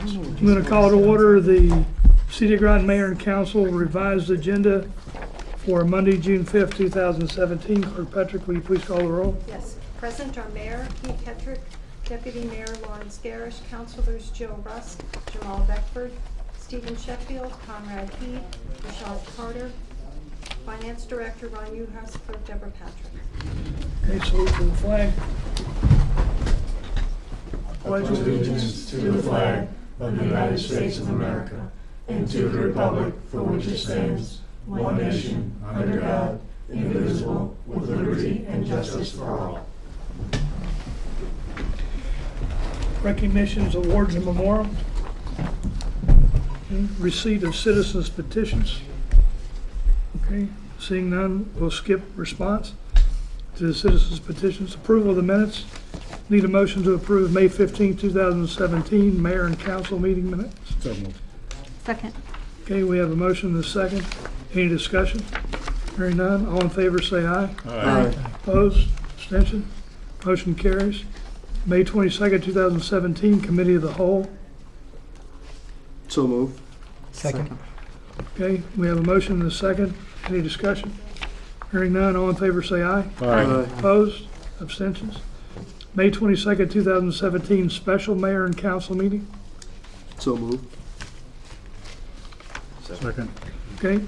I'm going to call to order the City of Groton Mayor and Council revised agenda for Monday, June 5th, 2017. Clerk Patrick, will you please call the roll? Yes. Present are Mayor Keith Kettrick, Deputy Mayor Lawrence Garish, Councilors Joe Rusk, Jamal Beckford, Stephen Sheffield, Conrad Heed, Rashad Carter, Finance Director Ron Uhas, Clerk Deborah Patrick. Okay, salute to the flag. Pledge allegiance to the flag of the United States of America and to the republic for which it stands, one nation, under God, indivisible, with liberty and justice for all. Recognitions, awards, and memorial. Okay. Receipt of citizens' petitions. Okay, seeing none, we'll skip response to the citizens' petitions. Approval of the minutes. Need a motion to approve May 15, 2017 Mayor and Council meeting minutes. So moved. Second. Okay, we have a motion and a second. Any discussion? Hearing none, all in favor say aye. Aye. Opposed? Abstention? Motion carries. May 22nd, 2017 Committee of the Whole. So moved. Second. Okay, we have a motion and a second. Any discussion? Hearing none, all in favor say aye. Aye. Opposed? Abstentions? May 22nd, 2017 Special Mayor and Council meeting. So moved. Second. Okay,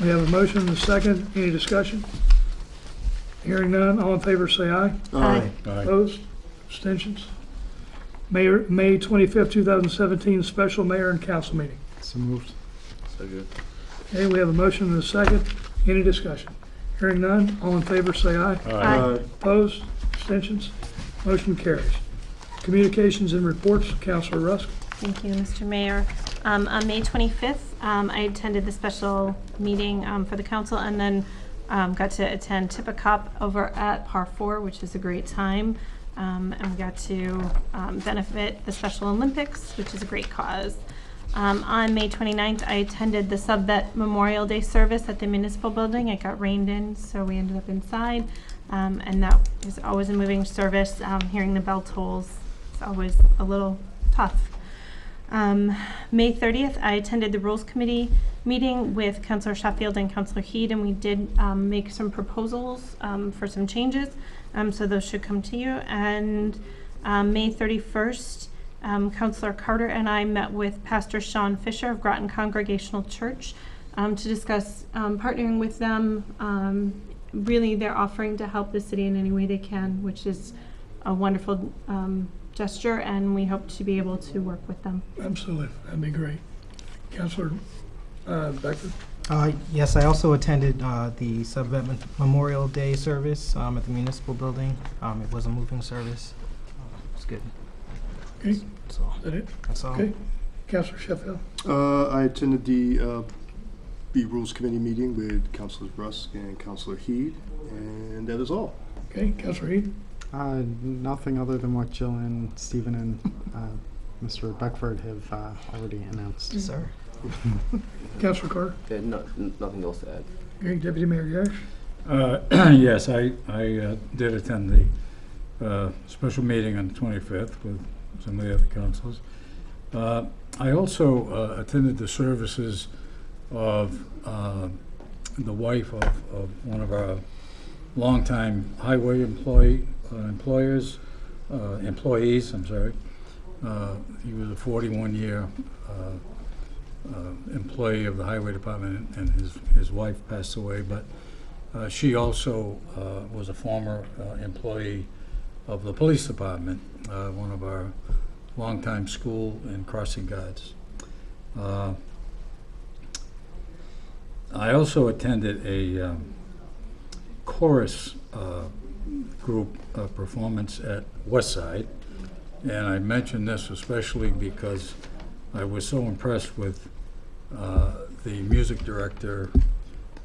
we have a motion and a second. Any discussion? Hearing none, all in favor say aye. Aye. Opposed? Abstentions? May 25th, 2017 Special Mayor and Council meeting. So moved. So good. Okay, we have a motion and a second. Any discussion? Hearing none, all in favor say aye. Aye. Opposed? Abstentions? Motion carries. Communications and reports, Councilor Rusk. Thank you, Mr. Mayor. On May 25th, I attended the special meeting for the council and then got to attend Tippecop over at Par 4, which is a great time. And we got to benefit the Special Olympics, which is a great cause. On May 29th, I attended the Sub-Vet Memorial Day service at the Municipal building. It got rained in, so we ended up inside. And that is always a moving service. Hearing the bell tolls is always a little tough. May 30th, I attended the Rules Committee meeting with Councilor Sheffield and Councilor Heed, and we did make some proposals for some changes. So those should come to you. And May 31st, Councilor Carter and I met with Pastor Sean Fisher of Groton Congregational Church to discuss partnering with them. Really, they're offering to help the city in any way they can, which is a wonderful gesture, and we hope to be able to work with them. Absolutely, that'd be great. Councilor Beckford. Yes, I also attended the Sub-Vet Memorial Day service at the Municipal building. It was a moving service. It was good. Okay, That's all. is that it? That's all. Okay. Councilor Sheffield. I attended the B Rules Committee meeting with Councilors Rusk and Councilor Heed, and that is all. Okay, Councilor Heed. Nothing other than what Jill and Stephen and Mr. Beckford have already announced. Sir. Councilor Carter. Yeah, nothing else to add. Okay, Deputy Mayor Garish. Yes, I did attend the special meeting on the 25th with some of the other councils. I also attended the services of the wife of one of our longtime highway employees. I'm sorry. He was a 41-year employee of the highway department, and his wife passed away. But she also was a former employee of the police department, one of our longtime school and crossing guards. I also attended a chorus group performance at Westside, and I mention this especially because I was so impressed with the music director,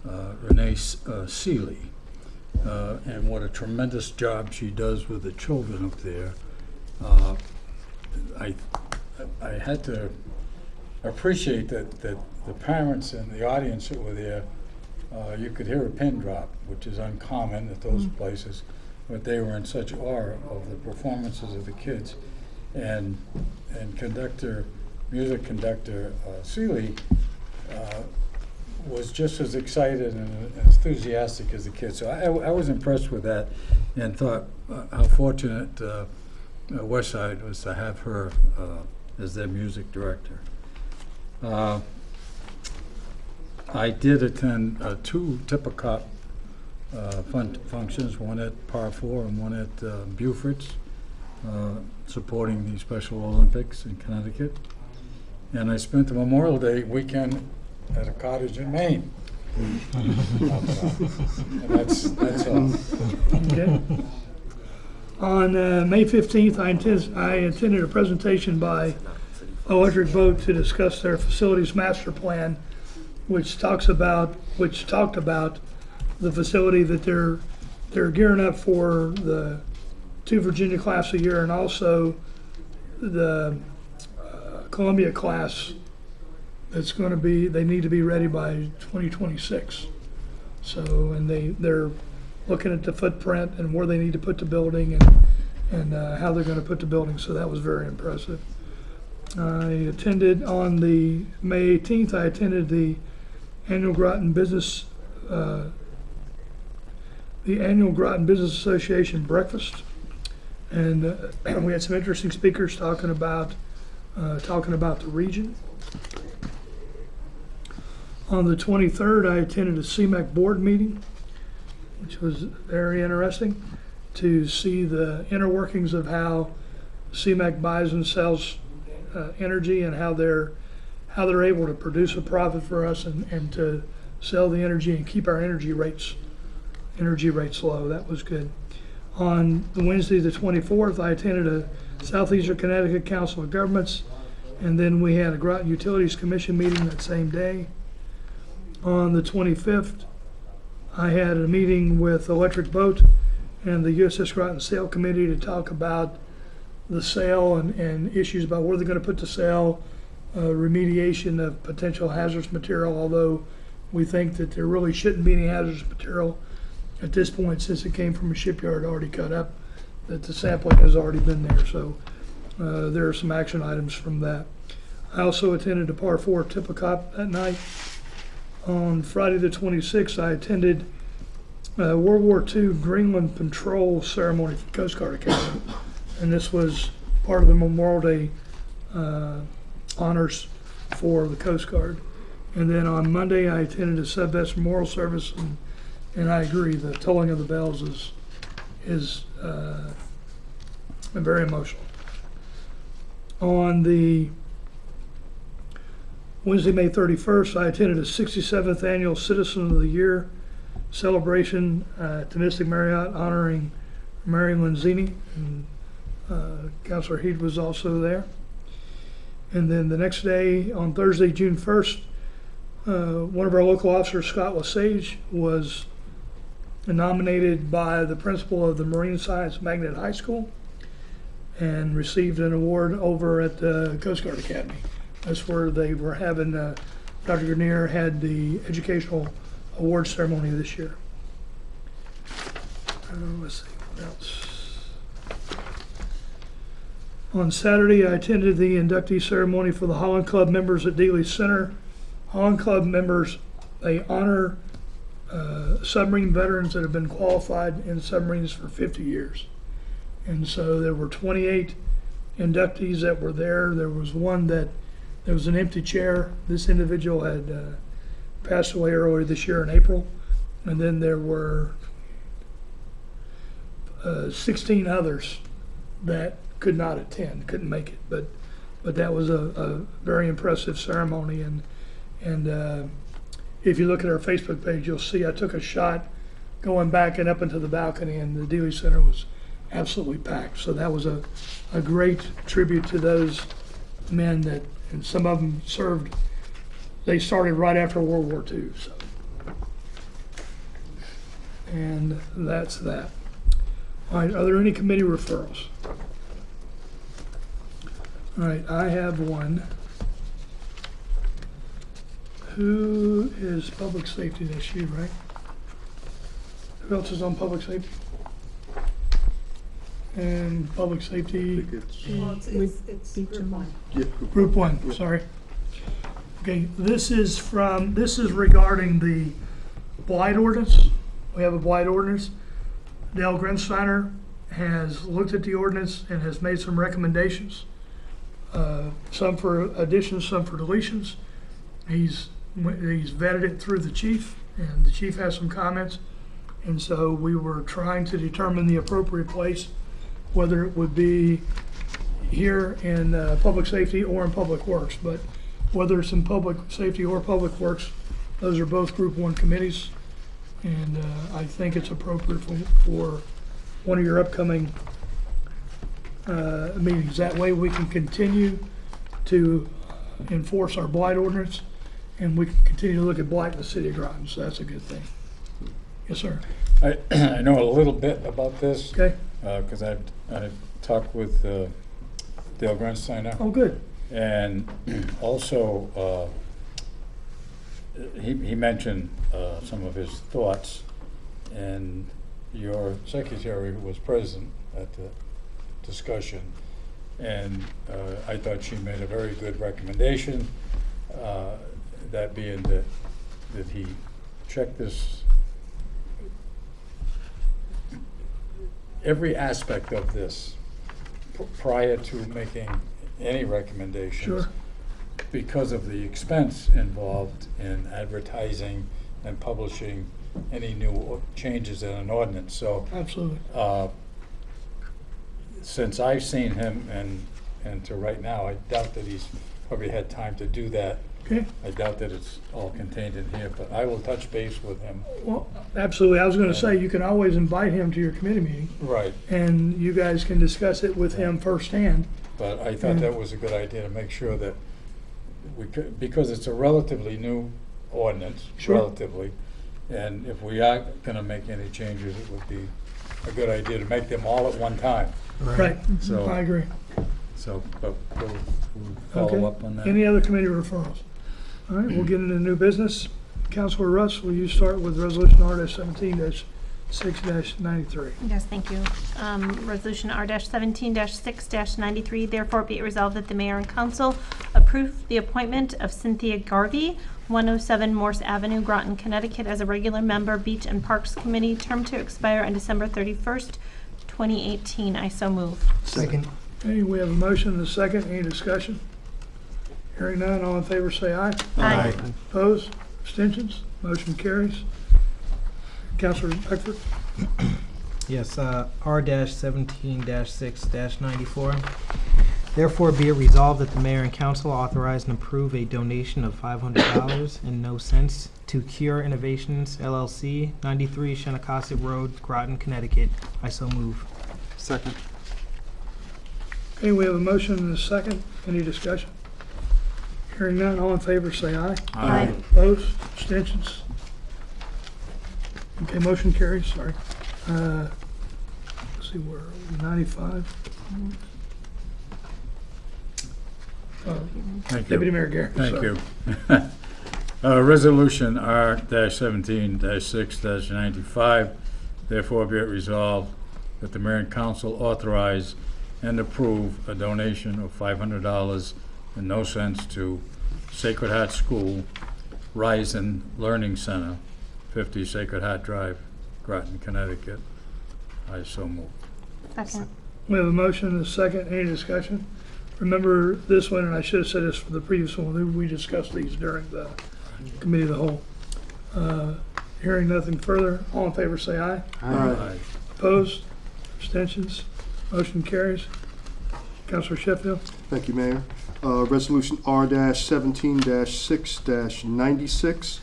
Renee Seeley, and what a tremendous job she does with the children up there. I had to appreciate that the parents and the audience that were there, you could hear a pin drop, which is uncommon at those places, but they were in such awe of the performances of the kids. And conductor music conductor, Seeley, was just as excited and enthusiastic as the kids. So I was impressed with that and thought how fortunate Westside was to have her as their music director. I did attend 2 Tippecop functions, one at Par 4 and one at Beaufort's, supporting the Special Olympics in Connecticut. And I spent the Memorial Day weekend at a cottage in Maine. And that's all. Okay. On May 15th, I attended a presentation by Electric Boat to discuss their facilities master plan, which talked about the facility that they're gearing up for the 2 Virginia class a year and also the Columbia class that's going to be, they need to be ready by 2026. So, and they're looking at the footprint and where they need to put the building and how they're going to put the building. So that was very impressive. I attended on the May 18th, I attended the annual Groton Business Association breakfast. And we had some interesting speakers talking about the region. On the 23rd, I attended a CMAC board meeting, which was very interesting to see the inner workings of how CMAC buys and sells energy and how they're able to produce a profit for us and to sell the energy and keep our energy rates low. That was good. On the Wednesday, the 24th, I attended a Southeastern Connecticut Council of Governments, and then we had a Groton Utilities Commission meeting that same day. On the 25th, I had a meeting with Electric Boat and the USS Groton Sale Committee to talk about the sale and issues about where they're going to put the sale, remediation of potential hazardous material, although we think that there really shouldn't be any hazardous material at this point since it came from a shipyard already cut up, that the sampling has already been there. So there are some action items from that. I also attended a Par 4 Tippecop that night. On Friday the 26th, I attended World War II Greenland Patrol Ceremony for Coast Guard Academy. And this was part of the Memorial Day honors for the Coast Guard. And then on Monday, I attended a Sub-Vest Memorial Service, and I agree, the tolling of the bells is very emotional. On the Wednesday, May 31st, I attended a 67th Annual Citizen of the Year celebration at the Mystic Marriott honoring Mary Lanzini, and Councilor Heed was also there. And then the next day, on Thursday, June 1st, one of our local officers, Scott Lesage, was nominated by the principal of the Marine Science Magnet High School and received an award over at the Coast Guard Academy. That's where they were having, Dr. Grenier had the educational award ceremony this year. Let's see, what else? On Saturday, I attended the inductee ceremony for the Holland Club members at Dealey Center. Holland Club members, they honor submarine veterans that have been qualified in submarines for 50 years. And so there were 28 inductees that were there. There was there was an empty chair. This individual had passed away earlier this year in April. And then there were 16 others that could not attend, couldn't make it. But that was a very impressive ceremony. And if you look at our Facebook page, you'll see I took a shot going back and up into the balcony, and the Dealey Center was absolutely packed. So that was a great tribute to those men that, and some of them served, they started right after World War II. So, and that's that. All right, are there any committee referrals? All right, I have one. Who is public safety? That's you, right? Who else is on public safety? and public I safety, think it's, Well, it's group one. yeah, group one, sorry. Okay, this is regarding the blight ordinance. We have a blight ordinance. Dale Grinsteiner has looked at the ordinance and has made some recommendations. Some for additions, some for deletions. He's vetted it through the chief, and the chief has some comments. And so we were trying to determine the appropriate place, whether it would be here in public safety or in public works. But whether it's in public safety or public works, those are both group one committees. And I think it's appropriate for one of your upcoming meetings. That way we can continue to enforce our blight ordinance, and we can continue to look at blight in the city of Groton, so that's a good thing. Yes, sir. I know a little bit about this, Okay. because I've talked with Dale Grinsteiner. Oh, good. And also, he mentioned some of his thoughts, and your secretary, who was present at the discussion, and I thought she made a very good recommendation, that being that he checked this, every aspect of this prior to making any recommendations. Sure. Because of the expense involved in advertising and publishing any new changes in an ordinance. So Absolutely. since I've seen him and to right now, I doubt that he's probably had time to do that. Okay. I doubt that it's all contained in here, but I will touch base with him. Well, absolutely. I was going to say, you can always invite him to your committee meeting, Right. and you guys can discuss it with him firsthand. But I thought that was a good idea to make sure that we could, because it's a relatively new ordinance, Sure. relatively, and if we are gonna make any changes, it would be a good idea to make them all at one time. Right. So- I agree. So, but we'll follow Okay. up on that. Any other committee referrals? All right, we'll get into new business. Councilor Russ, will you start with Resolution R-17-6-93? Yes, thank you. Resolution R-17-6-93, therefore be it resolved that the mayor and council approve the appointment of Cynthia Garvey, 107 Morse Avenue, Groton, Connecticut, as a regular member, Beach and Parks Committee, term to expire on December 31st, 2018. I so move. Second. Okay, we have a motion and a second. Any discussion? Hearing none, all in favor say aye. Aye. Opposed? Abstentions? Motion carries. Councilor Beckford? Yes, R-17-6-94. Therefore, be it resolved that the mayor and council authorize and approve a donation of $500 and no cents to Cure Innovations LLC, 93 Shinnecock Road, Groton, Connecticut. I so move. Second. Okay, we have a motion and a second. Any discussion? Hearing none, all in favor say aye. Aye. Opposed? Abstentions? Okay, motion carries, sorry. Let's see, where are we, 95? Thank Deputy you. Mayor Garrett. Thank sorry. you. Resolution R-17-6-95, therefore be it resolved that the mayor and council authorize and approve a donation of $500 and no cents to Sacred Heart School, Ryzen Learning Center, 50 Sacred Heart Drive, Groton, Connecticut. I so move. Second. We have a motion and a second. Any discussion? Remember this one, and I should have said this for the previous one, we discussed these during the committee of the whole. Hearing nothing further, all in favor say aye. Aye. Opposed? Abstentions? Motion carries. Councilor Sheffield? Thank you, Mayor. Resolution R-17-6-96.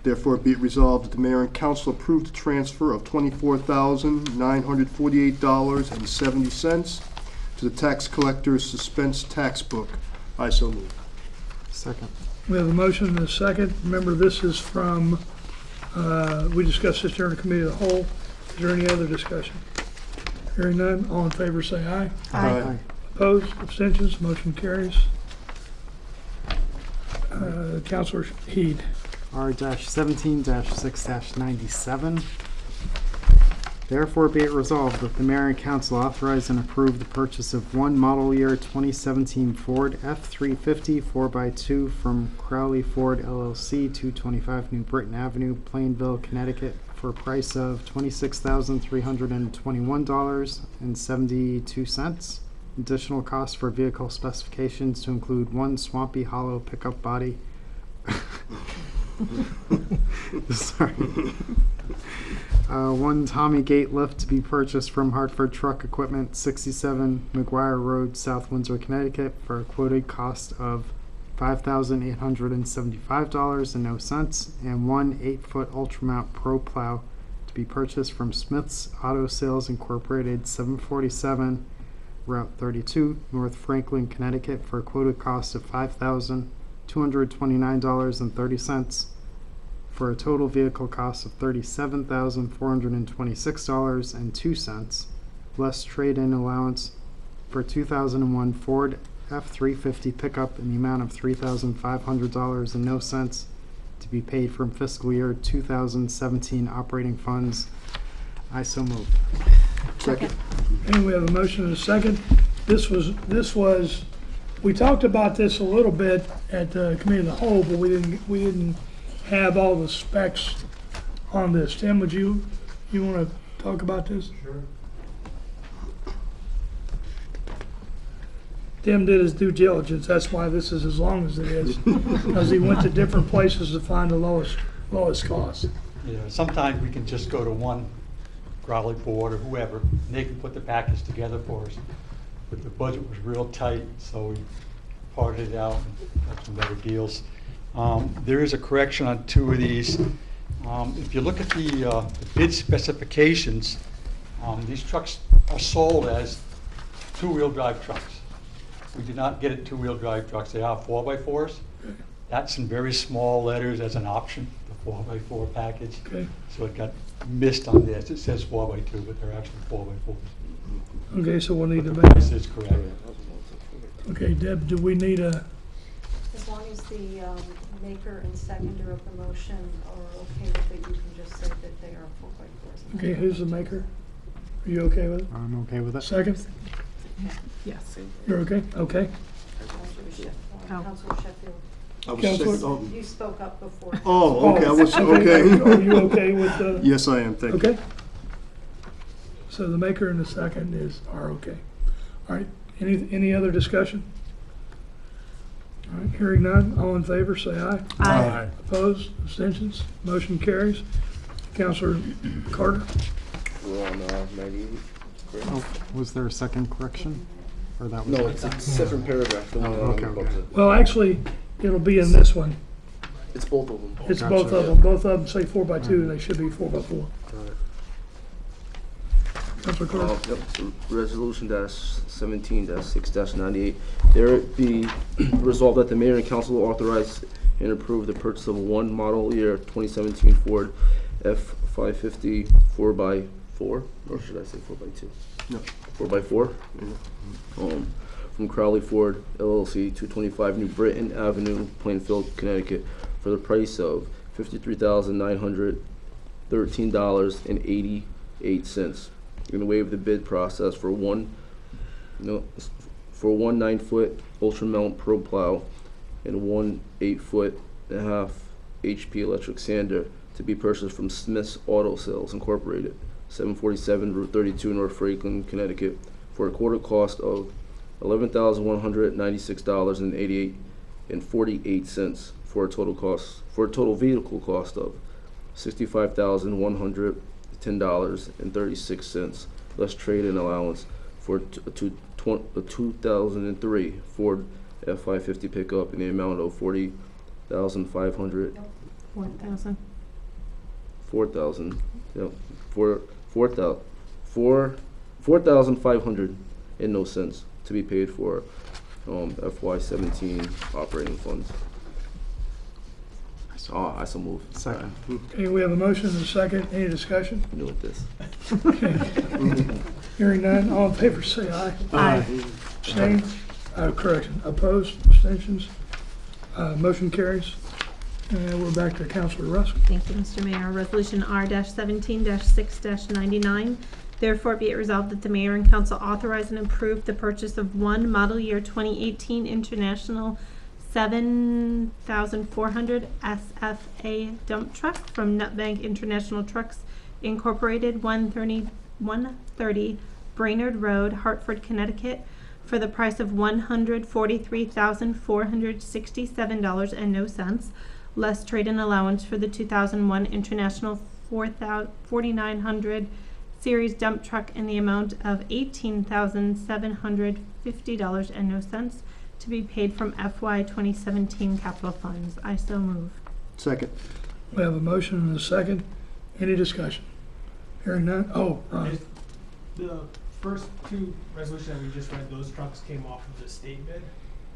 Therefore, be it resolved that the mayor and council approve the transfer of $24,948.70 to the tax collector's suspense tax book. I so move. Second. We have a motion and a second. Remember, this is from, we discussed this during the committee of the whole. Is there any other discussion? Hearing none, all in favor say aye. Aye. Opposed? Abstentions? Motion carries. Councilor Heed. R-17-6-97. Therefore be it resolved that the mayor and council authorize and approve the purchase of one model year 2017 Ford F-350 4x2 from Crowley Ford LLC, 225 New Britain Avenue, Plainville, Connecticut, for a price of $26,321.72. Additional cost for vehicle specifications to include one Swampy Hollow pickup body. Sorry. One Tommy Gate lift to be purchased from Hartford Truck Equipment, 67 McGuire Road, South Windsor, Connecticut, for a quoted cost of $5,875.00, and one 8-foot Ultramount Pro Plow to be purchased from Smith's Auto Sales Incorporated, 747 Route 32, North Franklin, Connecticut, for a quoted cost of $5,229.30, for a total vehicle cost of $37,426.02, less trade-in allowance for 2001 Ford F-350 pickup in the amount of $3,500.00 to be paid from fiscal year 2017 operating funds. I so move. Second. And we have a motion and a second. This was, we talked about this a little bit at the committee of the whole, but we didn't have all the specs on this. Tim, would you want to talk about this? Sure. Tim did his due diligence. That's why this is as long as it is, because he went to different places to find the lowest cost. You know, sometimes we can just go to one Crowley Ford or whoever, and they can put the package together for us. But the budget was real tight, so we parted it out and got some better deals. There is a correction on two of these. If you look at the bid specifications, these trucks are sold as two-wheel drive trucks. We did not get it two-wheel drive trucks. They are 4x4s. That's in very small letters as an option, the 4x4 package. Okay. So it got missed on this. It says 4x2, but they're actually 4x4s. Okay, so we'll need to The make, price is correct. okay, Deb, do we need a, As long as the maker and seconder of the motion are okay with it, you can just say that they are 4x4s. okay, who's the maker? Are you okay with it? I'm okay with it. Second? Yes. You're okay? Okay. Councilor Sheffield, I was Counselor? saying- oh. you spoke up before. Oh, okay, I was, Are okay. you okay with the? Yes, I am, thank you. Okay. So the maker and the second are okay. All right, any other discussion? All right, hearing none, all in favor, say aye. Aye. Opposed, abstentions, motion carries. Counselor Carter? We're on 98. Correct? Oh, was there a second correction? Or that was No, it? it's a different paragraph. The one Okay, on the okay. budget. Well, actually, it'll be in this one. It's both of them. It's Gotcha. both of them. Both of them say 4x2, they should be 4x4. Counselor Carter? Yep. So resolution -17-6-98. There it be resolved that the mayor and council authorize and approve the purchase of one model year 2017 Ford F-550 4x4, or should I say 4x2? No. 4x4. From Crowley Ford LLC, 225 New Britain Avenue, Plainfield, Connecticut, for the price of $53,913.88. Going to waive the bid process for one 9-foot Ultramount Pro Plow and one 8.5 HP electric sander to be purchased from Smith's Auto Sales Incorporated, 747 Route 32, North Franklin, Connecticut, for a quarter cost of $11,196.48 for a total vehicle cost of $65,110.36, less trade-in allowance for a 2003 Ford F-550 pickup in the amount of $40,500. 4,000. $4,500 and no cents to be paid for FY17 operating funds. I so move. Second. Okay, we have a motion and a second. Any discussion? You know what this? Hearing none, all in favor say aye. Aye. Abstain? Correction. Opposed? Abstentions? Motion carries. And we're back to Councilor Rusk. Thank you, Mr. Mayor. Resolution R-17-6-99. Therefore, be it resolved that the mayor and council authorize and approve the purchase of one model year 2018 International 7400 SFA dump truck from Nutbank International Trucks Incorporated, 130 Brainerd Road, Hartford, Connecticut, for the price of $143,467 less trade-in allowance for the 2001 International 4900 Series dump truck in the amount of $18,750 to be paid from FY 2017 capital funds. I so move. Second. We have a motion and a second. Any discussion? Hearing none? Oh, Ron. The first two resolutions that we just read, those trucks came off of the state bid.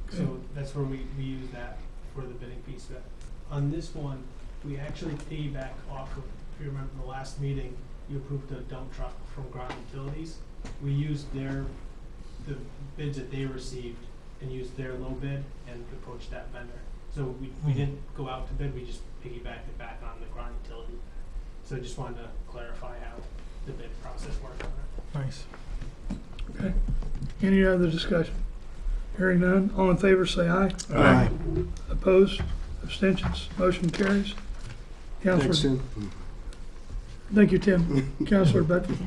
Okay. So that's where we use that for the bidding piece. That on this one, we actually piggyback off of, if you remember the last meeting, you approved a dump truck from Groton Utilities. We used the bids that they received and used their low bid and approached that vendor. So we didn't go out to bid, we just piggybacked it back on the Groton Utility. So I just wanted to clarify how the bid process worked on it. Nice. Okay. Any other discussion? Hearing none. All in favor, say aye. Aye. Opposed? Abstentions? Motion carries. Thanks, Councilor. Tim. Thank you, Tim. Councilor Bedford.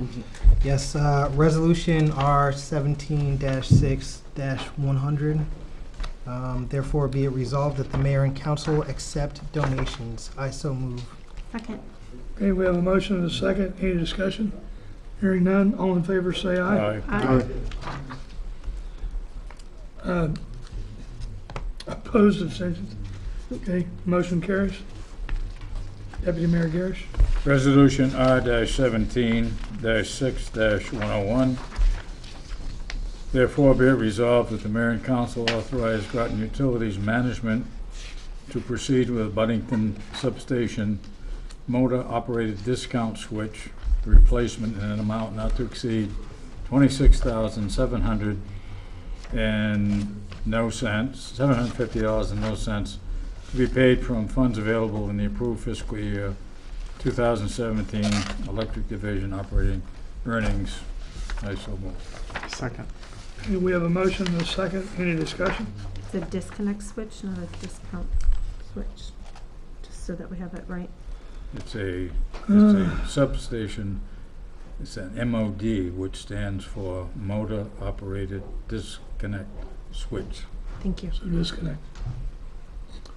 Yes, resolution R-17-6-100. Therefore, be it resolved that the mayor and council accept donations. I so move. Second. Okay, we have a motion and a second. Any discussion? Hearing none. All in favor, say aye. Aye. Opposed? Abstentions? Okay, motion carries. Deputy Mayor Garish. Resolution R-17-6-101. Therefore, be it resolved that the mayor and council authorize Groton Utilities Management to proceed with Buddington Substation motor-operated discount switch, the replacement in an amount not to exceed $26,700 and no cents, $750 and no cents, to be paid from funds available in the approved fiscal year 2017 Electric Division operating earnings. I so move. Second. Okay, we have a motion and a second. Any discussion? It's a disconnect switch, not a discount switch, just so that we have it right. It's a substation. It's an MOD, which stands for Motor Operated Disconnect Switch. Thank you. So disconnect.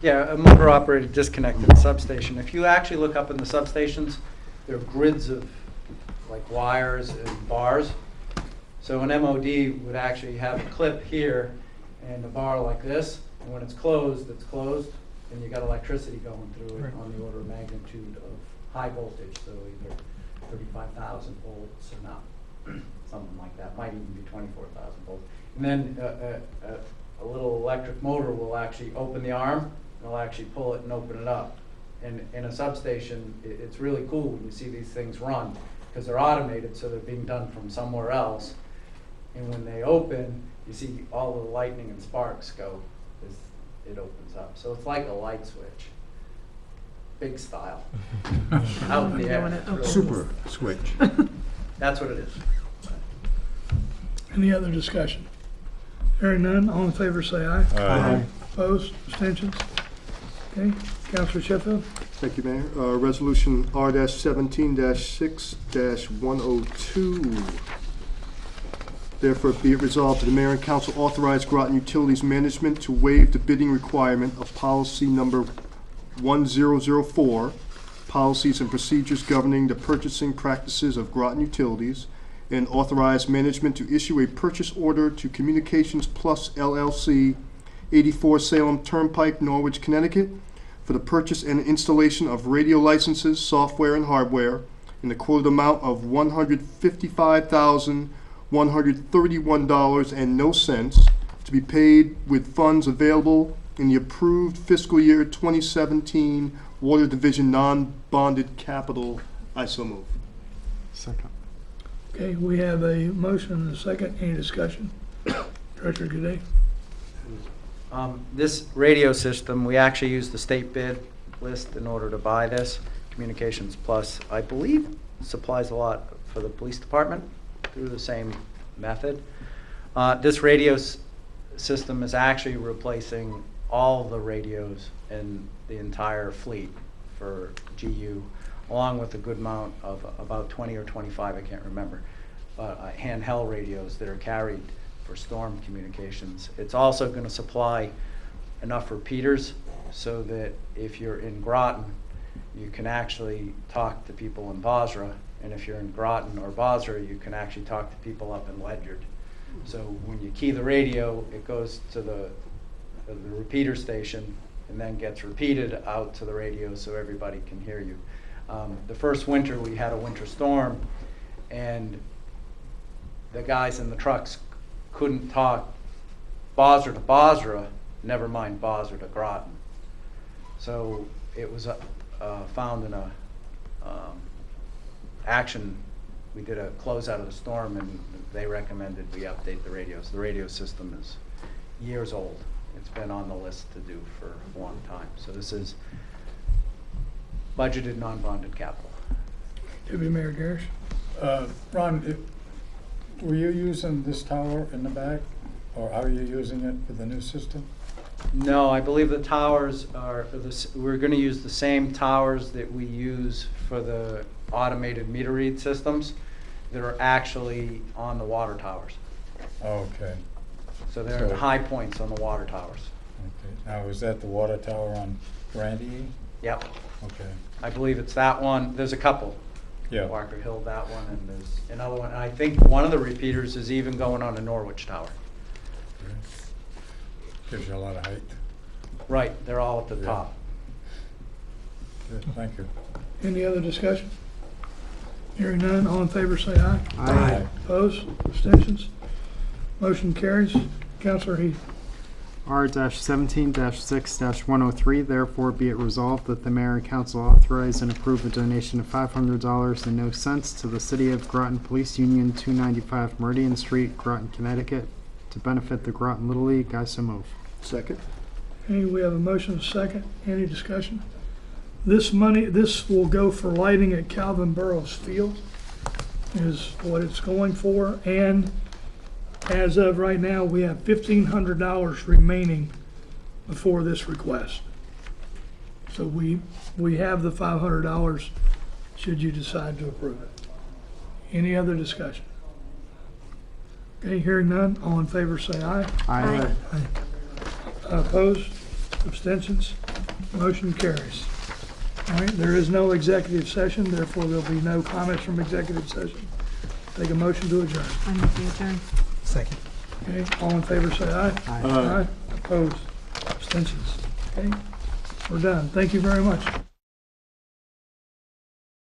Yeah, a motor-operated disconnected substation. If you actually look up in the substations, there are grids of like wires and bars. So an MOD would actually have a clip here and a bar like this, and when it's closed, and you got electricity going through it on the order of magnitude of high voltage, so either 35,000 volts or not, something like that. Might even be 24,000 volts. And then a little electric motor will actually open the arm, and it'll actually pull it and open it up. And in a substation, it's really cool when you see these things run, because they're automated, so they're being done from somewhere else. And when they open, you see all the lightning and sparks go as it opens up. So it's like a light switch, big style, out in the air. It's really Super cool. switch. That's what it is. Any other discussion? Hearing none. All in favor, say aye. Aye. Opposed? Abstentions? Okay. Councilor Sheffield. Thank you, Mayor. Resolution R-17-6-102. Therefore, be it resolved that the mayor and council authorize Groton Utilities Management to waive the bidding requirement of policy number 1004, policies and procedures governing the purchasing practices of Groton Utilities, and authorize management to issue a purchase order to Communications Plus LLC, 84 Salem Turnpike, Norwich, Connecticut, for the purchase and installation of radio licenses, software, and hardware in the quoted amount of $155,131 and no cents, to be paid with funds available in the approved fiscal year 2017 Water Division non-bonded capital. I so move. Second. Okay, we have a motion and a second. Any discussion? Director Goudet. This radio system, we actually use the state bid list in order to buy this. Communications Plus, I believe, supplies a lot for the police department through the same method. This radio system is actually replacing all the radios in the entire fleet for GU, along with a good amount of about 20 or 25, I can't remember, handheld radios that are carried for storm communications. It's also going to supply enough repeaters so that if you're in Groton, you can actually talk to people in Basra, and if you're in Groton or Basra, you can actually talk to people up in Ledyard. So when you key the radio, it goes to the repeater station and then gets repeated out to the radio so everybody can hear you. The first winter we had a winter storm, and the guys in the trucks couldn't talk Basra to Basra, never mind Basra to Groton. So it was found in a action. We did a closeout of the storm, and they recommended we update the radios. The radio system is years old. It's been on the list to do for a long time. So this is budgeted, non-bonded capital. Deputy Mayor Garish. Ron, were you using this tower in the back, or are you using it for the new system? No, I believe the towers are, we're going to use the same towers that we use for the automated meter read systems that are actually on the water towers. Okay. So they're the high points on the water towers. Okay. Now, is that the water tower on Brandy? Yep. Okay. I believe it's that one. There's a couple. Yeah. Walker Hill, that one, and there's another one. And I think one of the repeaters is even going on a Norwich tower. Okay. Gives you a lot of height. Right, they're all at the Yeah. top. Good, thank you. Any other discussion? Hearing none, all in favor say aye. Aye. Opposed? Abstentions? Motion carries. Counselor Heath. R-17-6-103, therefore be it resolved that the mayor and council authorize and approve a donation of $500 and no cents to the City of Groton Police Union, 295 Meridian Street, Groton, Connecticut, to benefit the Groton Little League. I so move. Second. Okay, we have a motion and a second. Any discussion? This will go for lighting at Calvin Burrows Field is what it's going for. And as of right now, we have $1,500 remaining before this request. So we have the $500 should you decide to approve it. Any other discussion? Okay, hearing none, all in favor say aye. Aye. Opposed? Abstentions? Motion carries. All right, there is no executive session, therefore there'll be no comments from executive session. Take a motion to adjourn. I move to adjourn. Second. Okay, all in favor say aye. Aye. Opposed? Abstentions? Okay, we're done. Thank you very much.